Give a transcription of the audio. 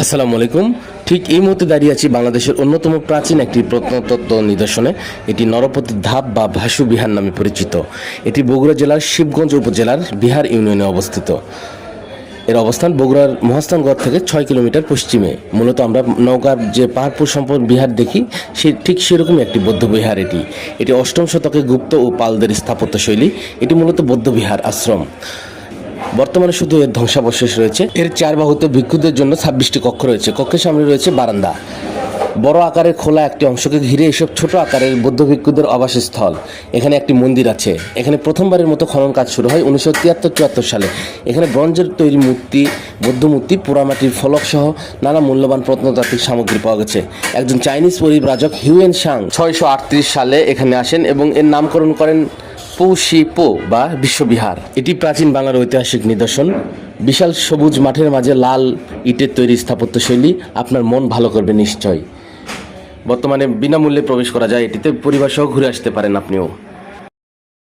আসসালামু আলাইকুম। ঠিক এই মুহূর্তে দাঁড়িয়ে আছি বাংলাদেশের অন্যতম প্রাচীন একটি প্রত্নতত্ত্ব নিদর্শনে। এটি নরপতি ধাপ বা ভাসু বিহার নামে পরিচিত। এটি বগুড়া জেলার শিবগঞ্জ উপজেলার বিহার ইউনিয়নে অবস্থিত। এর অবস্থান বগুড়ার মহাস্থানগড় থেকে 6 কিলোমিটার পশ্চিমে। মূলত আমরা নওগাঁর যে পাহাড়পুর সম্পদ বিহার দেখি, ঠিক সেরকম একটি বৌদ্ধ বিহার এটি। এটি অষ্টম শতকে গুপ্ত ও পালদের স্থাপত্যশৈলী। এটি মূলত বৌদ্ধ বিহার আশ্রম। বর্তমানে শুধু এর ধ্বংসাবশেষ রয়েছে। এর 4 বাহুতে ভিক্ষুদের জন্য 26টি কক্ষ রয়েছে। কক্ষের সামনে রয়েছে বারান্দা। বড় আকারের খোলা একটি অংশকে ঘিরে এসব ছোট আকারের বৌদ্ধ ভিক্ষুদের আবাসস্থল। এখানে একটি মন্দির আছে। এখানে প্রথমবারের মতো খনন কাজ শুরু হয় 1973-74 সালে। এখানে ব্রোঞ্জের তৈরি মূর্তি, বৌদ্ধ মূর্তি, পোড়ামাটির ফলক সহ নানা মূল্যবান প্রত্নতাত্ত্বিক সামগ্রী পাওয়া গেছে। একজন চাইনিজ পরিব্রাজক হিউয়েন সাং 638 সালে এখানে আসেন এবং এর নামকরণ করেন পো বা বিশ্ববিহার। এটি প্রাচীন বাংলার ঐতিহাসিক নিদর্শন। বিশাল সবুজ মাঠের মাঝে লাল ইটের তৈরি স্থাপত্যশৈলী আপনার মন ভালো করবে নিশ্চয়। বর্তমানে বিনামূল্যে প্রবেশ করা যায় এটিতে। পরিবার সহ ঘুরে আসতে পারেন আপনিও।